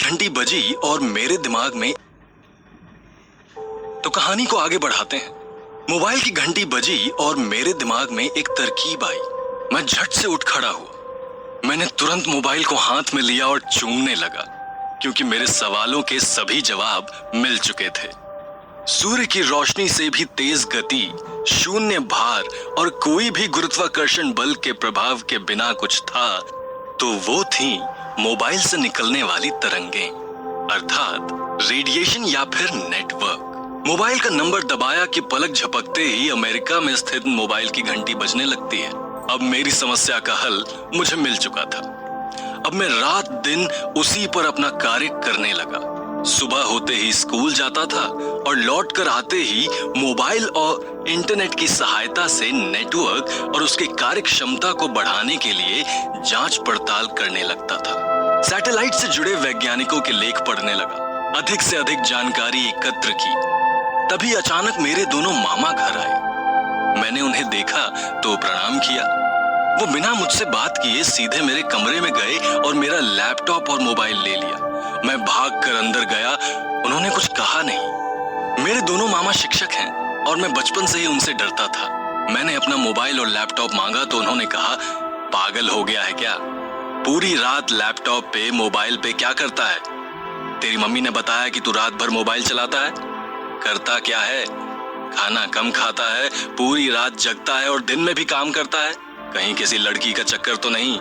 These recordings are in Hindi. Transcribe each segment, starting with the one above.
घंटी बजी और मेरे दिमाग में, तो कहानी को आगे बढ़ाते हैं। मोबाइल की घंटी बजी और मेरे दिमाग में एक तरकीब आई। मैं झट से उठ खड़ा हुआ। मैंने तुरंत मोबाइल को हाथ में लिया और चूमने लगा, क्योंकि मेरे सवालों के सभी जवाब मिल चुके थे। सूर्य की रोशनी से भी तेज गति, शून्य भार और कोई भी गुरुत्वाकर्षण बल के प्रभाव के बिना कुछ था तो वो थी मोबाइल से निकलने वाली तरंगें, अर्थात रेडिएशन या फिर नेटवर्क। मोबाइल का नंबर दबाया कि पलक झपकते ही अमेरिका में स्थित मोबाइल की घंटी बजने लगती है। अब मेरी समस्या का हल मुझे मिल चुका था। अब मैं रात दिन उसी पर अपना कार्य करने लगा। सुबह होते ही स्कूल जाता था और लौट कर आते ही मोबाइल और इंटरनेट की सहायता से नेटवर्क और उसकी कार्य क्षमता को बढ़ाने के लिए जांच पड़ताल करने लगता था। सैटेलाइट से जुड़े वैज्ञानिकों के लेख पढ़ने लगा, अधिक से अधिक जानकारी एकत्र की। तभी अचानक मेरे दोनों मामा घर आए। मैंने उन्हें देखा तो प्रणाम किया। वो बिना मुझसे बात किए सीधे मेरे कमरे में गए और मेरा लैपटॉप और मोबाइल ले लिया। मैं भागकर अंदर गया, उन्होंने कुछ कहा नहीं। मेरे दोनों मामा शिक्षक हैं और मैं बचपन से ही उनसे डरता था। मैंने अपना मोबाइल और लैपटॉप मांगा तो उन्होंने कहा, पागल हो गया है क्या? पूरी रात लैपटॉप पे मोबाइल पे क्या करता है? तेरी मम्मी ने बताया कि तू रात भर मोबाइल चलाता है। करता क्या है? खाना कम खाता है, पूरी रात जगता है और दिन में भी काम करता है। कहीं किसी लड़की का चक्कर तो नहीं?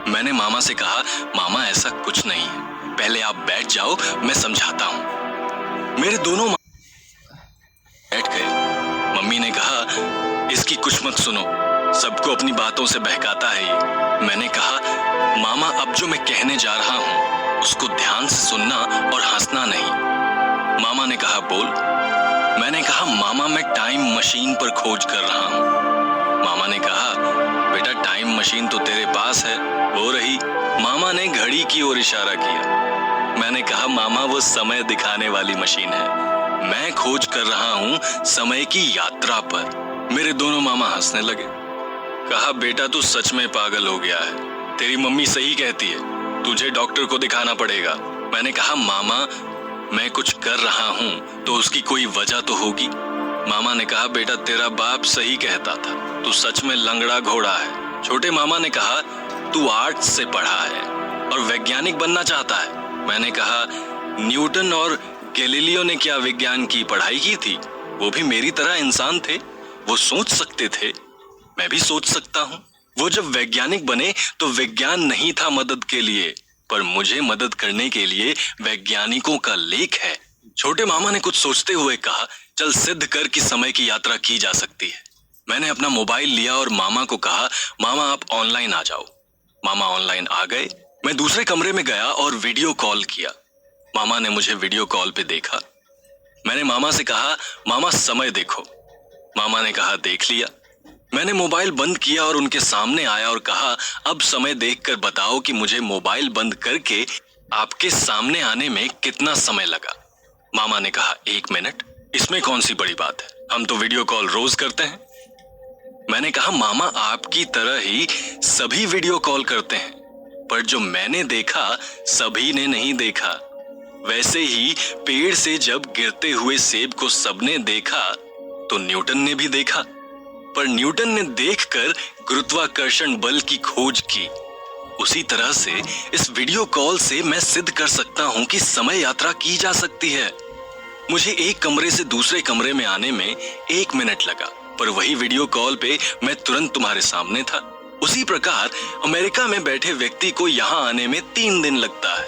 मैंने मामा से कहा, मामा ऐसा कुछ नहीं है, पहले आप बैठ जाओ, मैं समझाता हूं। मेरे दोनों बैठ गए। मम्मी ने कहा, इसकी कुछ मत सुनो, सबको अपनी बातों से बहकाता है ये। मैंने कहा, मामा अब जो मैं कहने जा रहा हूं उसको ध्यान से सुनना और हंसना नहीं। मामा ने कहा, बोल। मैंने कहा, मामा मैं टाइम मशीन पर खोज कर रहा हूं। मामा ने कहा, बेटा टाइम मशीन तो तेरे पास है, वो रही। मामा ने घड़ी की ओर इशारा किया। मैंने कहा, मामा वो समय दिखाने वाली मशीन है, मैं खोज कर रहा हूं समय की यात्रा पर। मेरे दोनों मामा हंसने लगे। कहा, बेटा तू सच में पागल हो गया है, तेरी मम्मी सही कहती है, तुझे डॉक्टर को दिखाना पड़ेगा। मैंने कहा, मामा मैं कुछ कर रहा हूं तो उसकी कोई वजह तो होगी। मामा ने कहा, बेटा तेरा बाप सही कहता था, तू सच में लंगड़ा घोड़ा है। छोटे मामा ने कहा, तू आर्ट्स से पढ़ा है और वैज्ञानिक बनना चाहता है। मैंने कहा, न्यूटन और गैलीलियो ने क्या विज्ञान की पढ़ाई की थी? वो भी मेरी तरह इंसान थे, वो सोच सकते थे, मैं भी सोच सकता हूँ। वो जब वैज्ञानिक बने तो विज्ञान नहीं था मदद के लिए, पर मुझे मदद करने के लिए वैज्ञानिकों का लेख है। छोटे मामा ने कुछ सोचते हुए कहा, चल सिद्ध कर कि समय की यात्रा की जा सकती है। मैंने अपना मोबाइल लिया और मामा को कहा, मामा आप ऑनलाइन आ जाओ। मामा ऑनलाइन आ गए। मैं दूसरे कमरे में गया और वीडियो कॉल किया। मामा ने मुझे वीडियो कॉल पे देखा। मैंने मामा से कहा, मामा समय देखो। मामा ने कहा, देख लिया। मैंने मोबाइल बंद किया और उनके सामने आया और कहा, अब समय देखकर बताओ कि मुझे मोबाइल बंद करके आपके सामने आने में कितना समय लगा। मामा ने कहा, 1 मिनट। इसमें कौन सी बड़ी बात है, हम तो वीडियो कॉल रोज करते हैं। मैंने कहा, मामा आपकी तरह ही सभी वीडियो कॉल करते हैं, पर जो मैंने देखा सभी ने नहीं देखा। वैसे ही पेड़ से जब गिरते हुए सेब को सबने देखा तो न्यूटन ने भी देखा, पर न्यूटन ने देखकर गुरुत्वाकर्षण बल की खोज की। उसी तरह से इस वीडियो कॉल से मैं सिद्ध कर सकता हूं कि समय यात्रा की जा सकती है। मुझे एक कमरे से दूसरे कमरे में आने में 1 मिनट लगा, पर वही वीडियो कॉल पे मैं तुरंत तुम्हारे सामने था। उसी प्रकार अमेरिका में बैठे व्यक्ति को यहाँ आने में 3 दिन लगता है,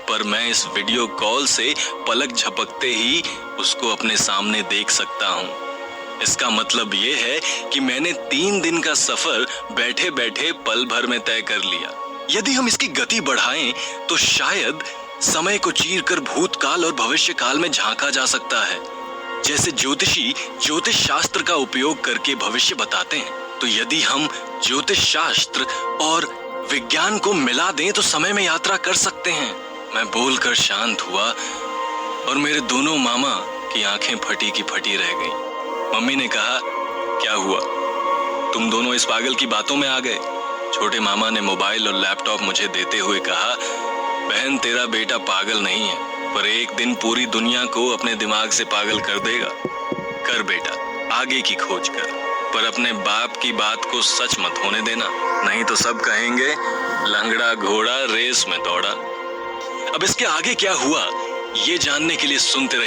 पर मैं इस वीडियो कॉल से पलक झपकते ही उसको अपने सामने देख सकता हूँ। इसका मतलब ये है कि मैंने 3 दिन का सफर बैठे बैठे पल भर में तय कर लिया। यदि हम इसकी गति बढ़ाएं तो शायद समय को चीरकर भूतकाल और भविष्य काल में झांका जा सकता है। जैसे ज्योतिषी ज्योतिष शास्त्र का उपयोग करके भविष्य बताते हैं, तो यदि हम ज्योतिष शास्त्र और विज्ञान को मिला दें तो समय में यात्रा कर सकते हैं। मैं बोलकर शांत हुआ और मेरे दोनों मामा की आंखें फटी की फटी रह गईं। मम्मी ने कहा, क्या हुआ, तुम दोनों इस पागल की बातों में आ गए? छोटे मामा ने मोबाइल और लैपटॉप मुझे देते हुए कहा, बहन, तेरा बेटा पागल नहीं है, पर एक दिन पूरी दुनिया को अपने दिमाग से पागल कर देगा। कर बेटा, आगे की खोज कर, पर अपने बाप की बात को सच मत होने देना, नहीं तो सब कहेंगे लंगड़ा घोड़ा रेस में दौड़ा। अब इसके आगे क्या हुआ, ये जानने के लिए सुनते रहिए